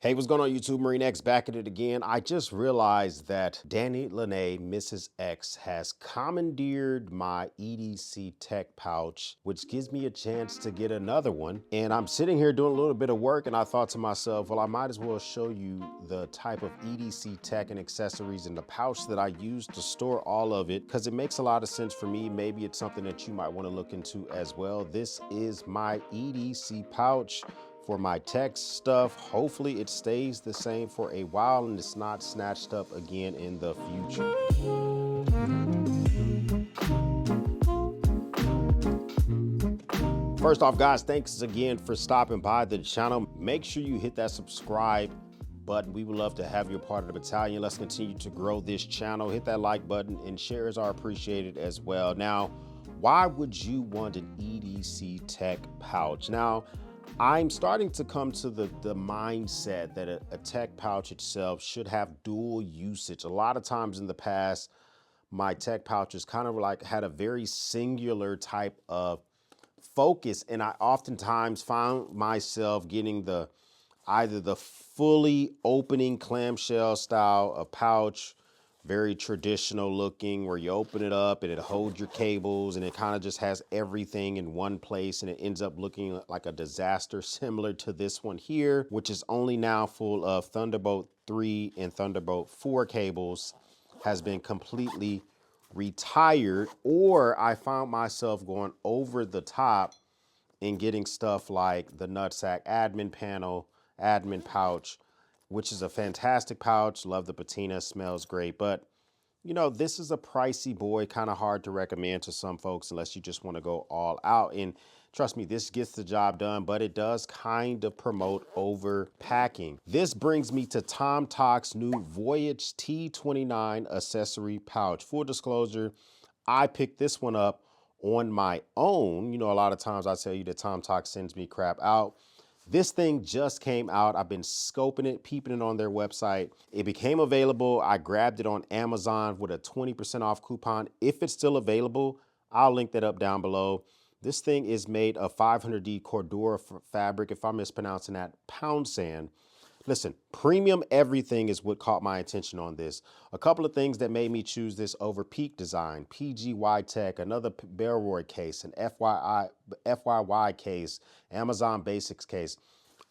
Hey, what's going on YouTube? Marine X back at it again. I just realized that Danny Lene, Mrs. X, has commandeered my EDC Tech pouch, which gives me a chance to get another one. And I'm sitting here doing a little bit of work and I thought to myself, well, I might as well show you the type of EDC Tech and accessories in the pouch that I use to store all of it, because it makes a lot of sense for me. Maybe it's something that you might want to look into as well. This is my EDC pouch for my text stuff. Hopefully it stays the same for a while and it's not snatched up again in the future. First off, guys, thanks again for stopping by the channel. Make sure you hit that subscribe button. We would love to have you a part of the battalion. Let's continue to grow this channel. Hit that like button and shares are appreciated as well. Now, why would you want an EDC Tech pouch? Now, I'm starting to come to the mindset that a tech pouch itself should have dual usage. A lot of times in the past, my tech pouches kind of like had a very singular type of focus. And I oftentimes found myself getting either the fully opening clamshell style of pouch, very traditional looking, where you open it up and it holds your cables and it kind of just has everything in one place, and it ends up looking like a disaster similar to this one here, which is only now full of Thunderbolt 3 and Thunderbolt 4 cables, has been completely retired. Or I found myself going over the top and getting stuff like the Nutsack admin panel, admin pouch, which is a fantastic pouch. Love the patina, smells great. But, you know, this is a pricey boy, kind of hard to recommend to some folks unless you just want to go all out. And trust me, this gets the job done, but it does kind of promote overpacking. This brings me to tomtoc's new Voyage T29 accessory pouch. Full disclosure, I picked this one up on my own. You know, a lot of times I tell you that tomtoc sends me crap out. This thing just came out. I've been scoping it, peeping it on their website. It became available. I grabbed it on Amazon with a 20% off coupon. If it's still available, I'll link that up down below. This thing is made of 500D Cordura fabric. If I'm mispronouncing that, pound sand. Listen, premium everything is what caught my attention on this. A couple of things that made me choose this over Peak Design, PGY Tech, another Bellroy case, an FYY case, Amazon Basics case.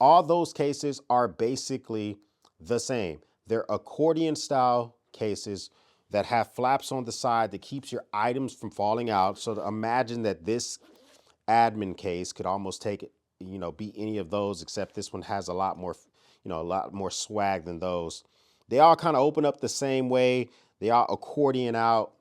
All those cases are basically the same. They're accordion style cases that have flaps on the side that keeps your items from falling out. So imagine that this admin case could almost take it, you know, be any of those, except this one has a lot more, you know, a lot more swag than those. They all kind of open up the same way. They all accordion out.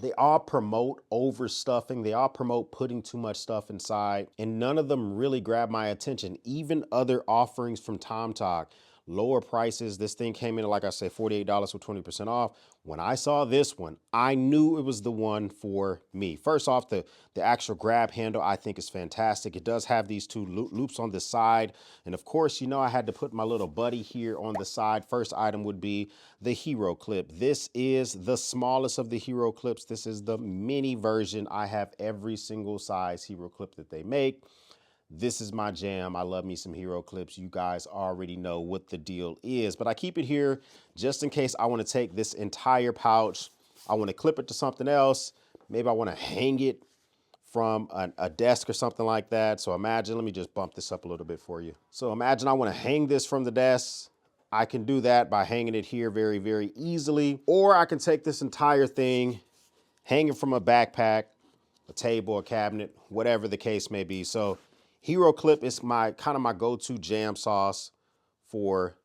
They all promote overstuffing. They all promote putting too much stuff inside, and none of them really grab my attention. Even other offerings from tomtoc, lower prices. This thing came in, like I said, $48 with 20% off. When I saw this one, I knew it was the one for me. First off, the actual grab handle I think is fantastic. It does have these two loops on the side. And of course, you know, I had to put my little buddy here on the side. First item would be the Hero Clip. This is the smallest of the Hero Clips. This is the mini version. I have every single size Hero Clip that they make. This is my jam. I love me some Hero Clips. You guys already know what the deal is, but I keep it here just in case I want to take this entire pouch. I want to clip it to something else. Maybe I want to hang it from a desk or something like that. So imagine, let me just bump this up a little bit for you. So imagine I want to hang this from the desk. I can do that by hanging it here very, very easily. Or I can take this entire thing, hang it from a backpack, a table, a cabinet, whatever the case may be. So Hero Clip is my kind of my go-to jam sauce for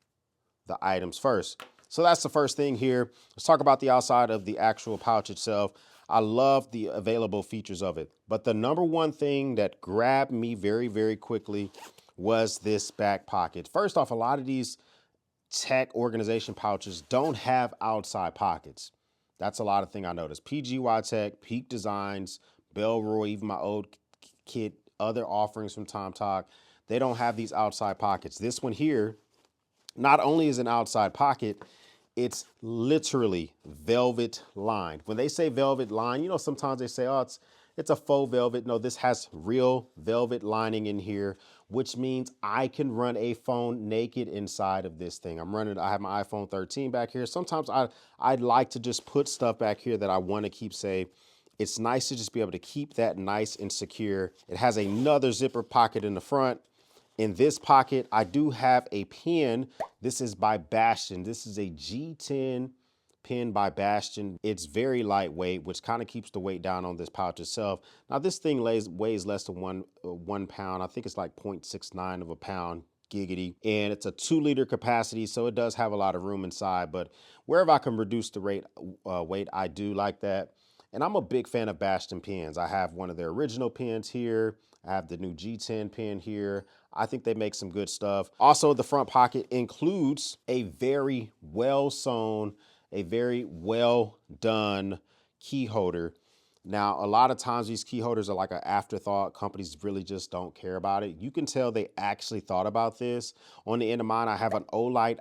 the items first. So that's the first thing here. Let's talk about the outside of the actual pouch itself. I love the available features of it, but the number one thing that grabbed me very, very quickly was this back pocket. First off, a lot of these tech organization pouches don't have outside pockets. That's a lot of thing I noticed. PGY Tech, Peak Designs, Bellroy, even my old kit, other offerings from tomtoc, they don't have these outside pockets. This one here, not only is an outside pocket, it's literally velvet lined. When they say velvet line, you know, sometimes they say, oh, it's a faux velvet. No, this has real velvet lining in here which means I can run a phone naked inside of this thing. I have my iPhone 13 back here. Sometimes I'd like to just put stuff back here that I want to keep safe. It's nice to just be able to keep that nice and secure. It has another zipper pocket in the front. In this pocket, I do have a pen. This is by Bastion. This is a G10 pen by Bastion. It's very lightweight, which kind of keeps the weight down on this pouch itself. Now this thing weighs less than one pound. I think it's like 0.69 of a pound, giggity. And it's a 2-liter capacity, so it does have a lot of room inside, but wherever I can reduce the weight, I do like that. And I'm a big fan of Bastion pens. I have one of their original pens here. I have the new G10 pen here. I think they make some good stuff. Also, the front pocket includes a very well sewn, a very well done key holder. Now, a lot of times these key holders are like an afterthought. Companies really just don't care about it. You can tell they actually thought about this. On the end of mine, I have an Olight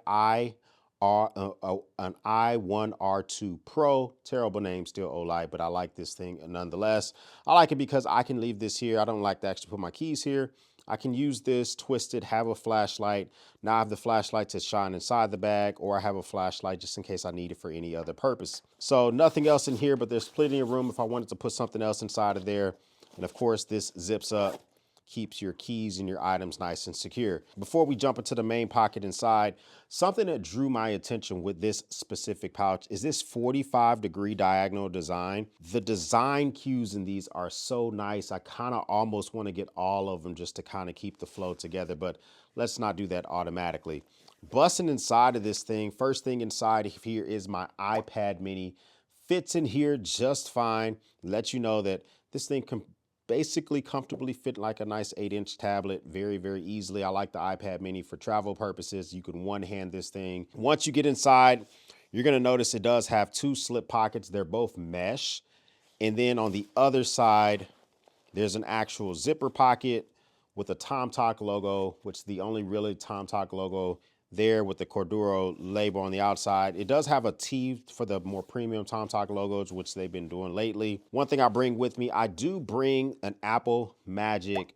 an i1R2 Pro. Terrible name, still Olight, but I like this thing nonetheless. I like it because I can leave this here. I don't like to actually put my keys here. I can use this, twist it, have a flashlight. Now I have the flashlight to shine inside the bag, or I have a flashlight just in case I need it for any other purpose. So nothing else in here, but there's plenty of room if I wanted to put something else inside of there. And of course, this zips up, keeps your keys and your items nice and secure. Before we jump into the main pocket inside, something that drew my attention with this specific pouch is this 45-degree diagonal design. The design cues in these are so nice. I kind of almost want to get all of them just to kind of keep the flow together, but let's not do that automatically. Busting inside of this thing, first thing inside here is my iPad mini. Fits in here just fine. Let you know that this thing can basically comfortably fit like a nice 8-inch tablet very, very easily. I like the iPad mini for travel purposes. You can one-hand this thing. Once you get inside, you're going to notice it does have 2 slip pockets. They're both mesh. And then on the other side, there's an actual zipper pocket with a tomtoc logo, which is the only really tomtoc logo there with the Corduro label on the outside. It does have a T for the more premium tomtoc logos, which they've been doing lately. One thing I bring with me, I do bring an Apple Magic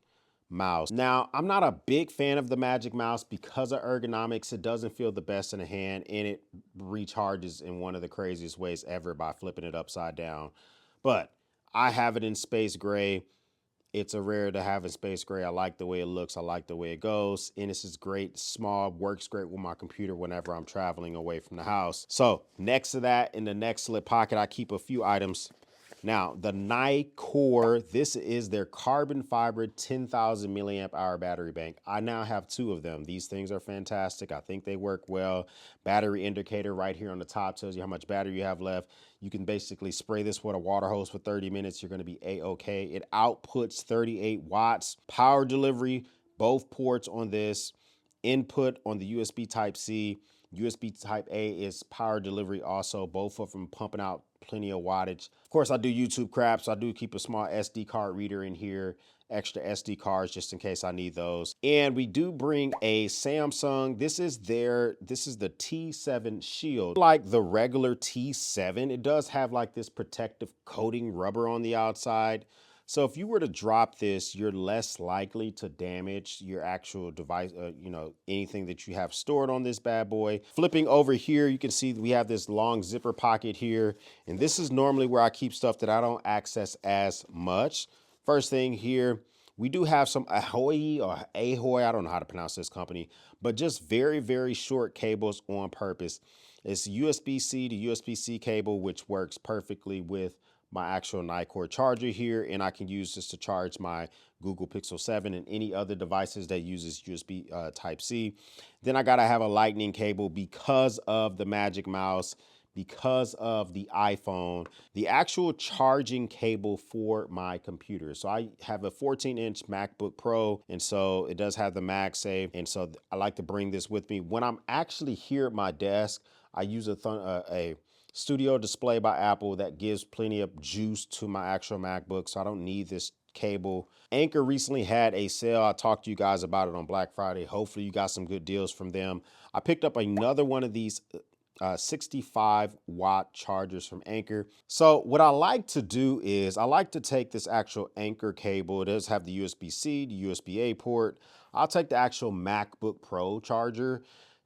Mouse. Now, I'm not a big fan of the Magic Mouse because of ergonomics. It doesn't feel the best in the hand, and it recharges in one of the craziest ways ever by flipping it upside down. But I have it in space gray. It's a rare to have in space gray. I like the way it looks. I like the way it goes. And this is great, small, works great with my computer whenever I'm traveling away from the house. So next to that, in the next slip pocket, I keep a few items. Now, the Nicor, this is their carbon fiber 10,000 milliamp hour battery bank. I now have 2 of them. These things are fantastic. I think they work well. Battery indicator right here on the top tells you how much battery you have left. You can basically spray this with a water hose for 30 minutes. You're going to be A-okay. It outputs 38 watts. Power delivery, both ports on this. Input on the USB Type-C. USB Type-A is power delivery also. Both of them pumping out plenty of wattage. Of course, I do YouTube crap, so I do keep a small SD card reader in here, extra SD cards just in case I need those. And we do bring a Samsung. This is the T7 Shield. Like the regular T7, it does have like this protective coating rubber on the outside. So if you were to drop this, you're less likely to damage your actual device, anything that you have stored on this bad boy. Flipping over here, you can see we have this long zipper pocket here. And this is normally where I keep stuff that I don't access as much. First thing here, we do have some Ahoy, I don't know how to pronounce this company, but just very, very short cables on purpose. It's USB-C to USB-C cable, which works perfectly with my actual Nicor charger here, and I can use this to charge my Google Pixel 7 and any other devices that uses USB Type-C. Then I gotta have a lightning cable because of the Magic Mouse, because of the iPhone, the actual charging cable for my computer. So I have a 14-inch MacBook Pro, and so it does have the MagSafe, and so I like to bring this with me. When I'm actually here at my desk, I use a Studio Display by Apple that gives plenty of juice to my actual MacBook, so I don't need this cable. Anchor recently had a sale. I talked to you guys about it on Black Friday. Hopefully you got some good deals from them. I picked up another one of these 65-watt chargers from Anchor. So what I like to do is I like to take this actual Anchor cable. It does have the USB-C, the USB-A port. I'll take the actual MacBook Pro charger,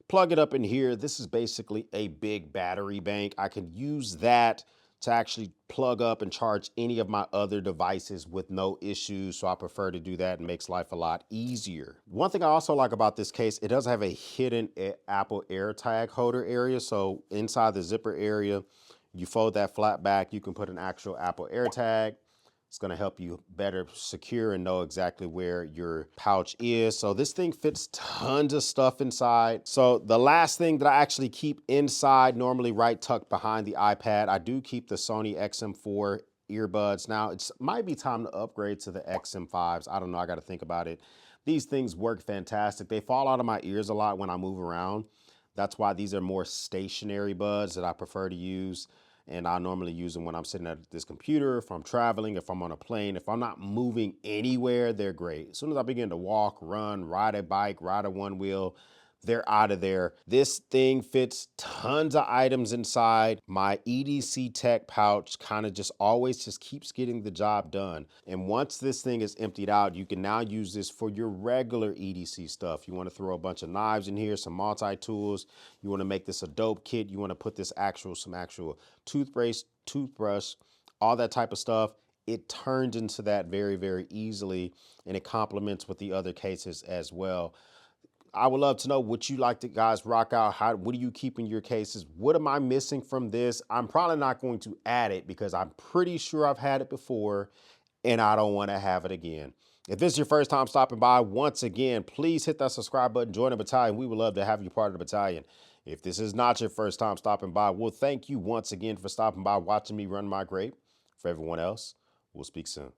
plug it up in here. This is basically a big battery bank. I can use that to actually plug up and charge any of my other devices with no issues. So I prefer to do that. It makes life a lot easier. One thing I also like about this case, it does have a hidden Apple AirTag holder area. So inside the zipper area, you fold that flat back, you can put an actual Apple AirTag. It's gonna help you better secure and know exactly where your pouch is. So this thing fits tons of stuff inside. So the last thing that I actually keep inside, normally right tucked behind the iPad, I do keep the Sony XM4 earbuds. Now it might be time to upgrade to the XM5s. I don't know, I gotta think about it. These things work fantastic. They fall out of my ears a lot when I move around. That's why these are more stationary buds that I prefer to use. And I normally use them when I'm sitting at this computer, if I'm traveling, if I'm on a plane, if I'm not moving anywhere, they're great. As soon as I begin to walk, run, ride a bike, ride a one wheel, they're out of there. This thing fits tons of items inside. My EDC Tech pouch kind of just always just keeps getting the job done. And once this thing is emptied out, you can now use this for your regular EDC stuff. You want to throw a bunch of knives in here, some multi-tools. You want to make this a dope kit. You want to put this some actual toothbrush, all that type of stuff. It turns into that very, very easily, and it complements with the other cases as well. I would love to know what you like to guys rock out. What do you keep in your cases? What am I missing from this? I'm probably not going to add it because I'm pretty sure I've had it before and I don't want to have it again. If this is your first time stopping by, once again, please hit that subscribe button, join the battalion. We would love to have you part of the battalion. If this is not your first time stopping by, well, thank you once again for stopping by, watching me run my grape. For everyone else, we'll speak soon.